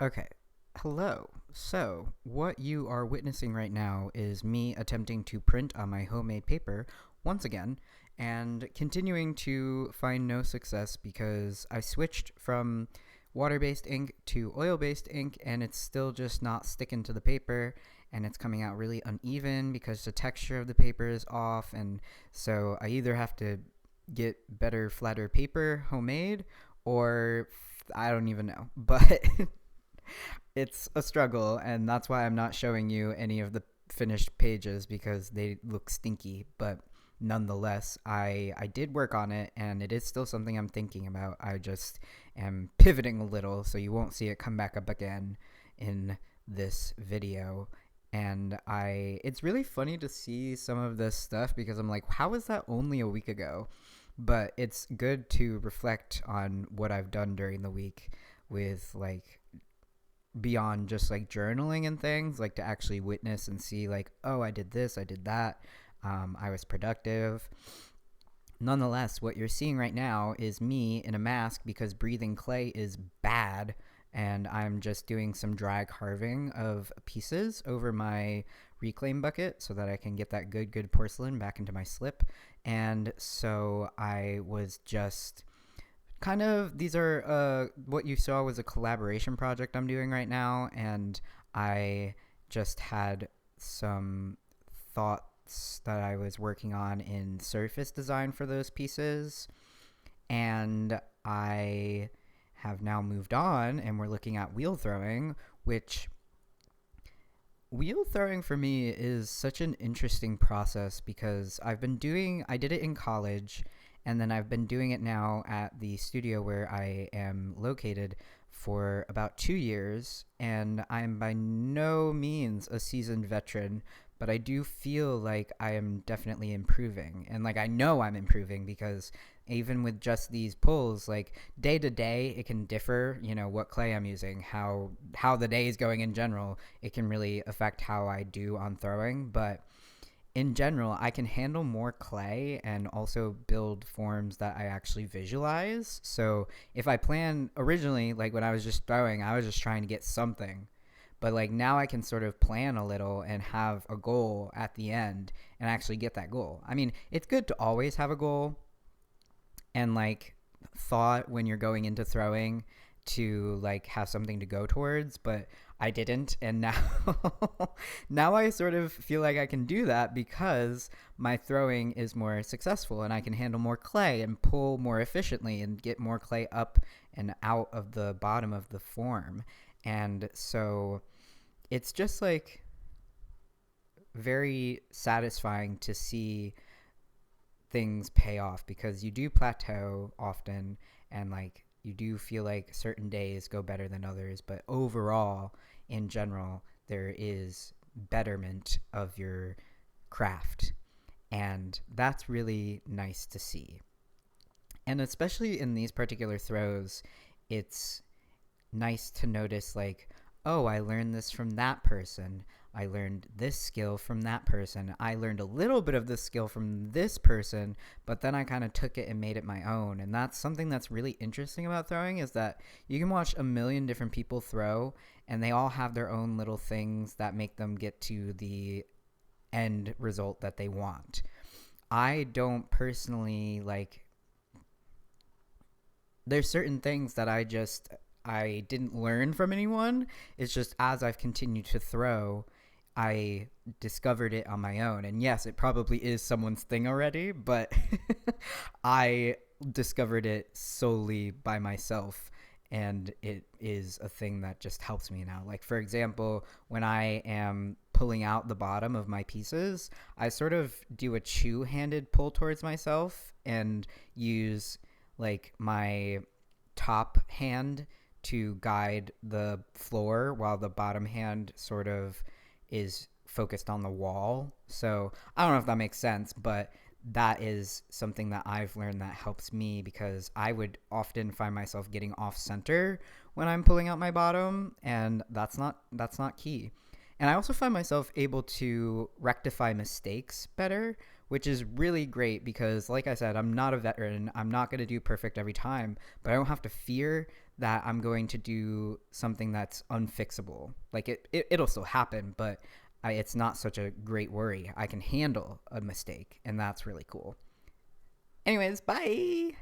Okay. Hello. So, what you are witnessing right now is me attempting to print on my homemade paper once again and continuing to find no success because I switched from water based ink to oil based ink and it's still just not sticking to the paper and it's coming out really uneven because the texture of the paper is off. And so, I either have to get better, flatter paper homemade or I don't even know. But it's a struggle, and that's why I'm not showing you any of the finished pages because they look stinky. But nonetheless, I did work on it, and it is still something I'm thinking about. I just am pivoting a little, so you won't see it come back up again in this video. And it's really funny to see some of this stuff because I'm like, how was that only a week ago? But it's good to reflect on what I've done during the week with like beyond just like journaling and things, like to actually witness and see like, oh, I did this, I did that, I was productive. Nonetheless, what you're seeing right now is me in a mask because breathing clay is bad, and I'm just doing some dry carving of pieces over my reclaim bucket so that I can get that good porcelain back into my slip. And so I was just kind of, these are what you saw was a collaboration project I'm doing right now, and I just had some thoughts that I was working on in surface design for those pieces, and I have now moved on and we're looking at wheel throwing, which wheel throwing for me is such an interesting process because I did it in college, and then I've been doing it now at the studio where I am located for about 2 years, and I'm by no means a seasoned veteran, but I do feel like I am definitely improving. And like I know I'm improving because even with just these pulls, like day to day it can differ, what clay I'm using, how the day is going in general. It can really affect how I do on throwing, but in general, I can handle more clay and also build forms that I actually visualize. So if I plan originally, like when I was just throwing, I was just trying to get something. But like now I can sort of plan a little and have a goal at the end and actually get that goal. I mean, it's good to always have a goal and like thought when you're going into throwing to like have something to go towards, but I didn't, and now now I sort of feel like I can do that because my throwing is more successful and I can handle more clay and pull more efficiently and get more clay up and out of the bottom of the form. And so it's just like very satisfying to see things pay off because you do plateau often, and like you do feel like certain days go better than others, but overall in general there is betterment of your craft, and that's really nice to see. And especially in these particular throws, it's nice to notice like, oh, I learned this from that person, I learned this skill from that person, I learned a little bit of this skill from this person, but then I kind of took it and made it my own. And that's something that's really interesting about throwing, is that you can watch a million different people throw and they all have their own little things that make them get to the end result that they want. I don't personally like, there's certain things that I didn't learn from anyone. It's just as I've continued to throw, I discovered it on my own. And yes, it probably is someone's thing already, but I discovered it solely by myself. And it is a thing that just helps me now. Like, for example, when I am pulling out the bottom of my pieces, I sort of do a two-handed pull towards myself and use like my top hand to guide the floor while the bottom hand sort of is focused on the wall. So I don't know if that makes sense, but that is something that I've learned that helps me because I would often find myself getting off center when I'm pulling out my bottom, and that's not key. And I also find myself able to rectify mistakes better, which is really great because, like I said, I'm not a veteran. I'm not going to do perfect every time, but I don't have to fear that I'm going to do something that's unfixable. Like it'll still happen, but it's not such a great worry. I can handle a mistake, and that's really cool. Anyways, bye.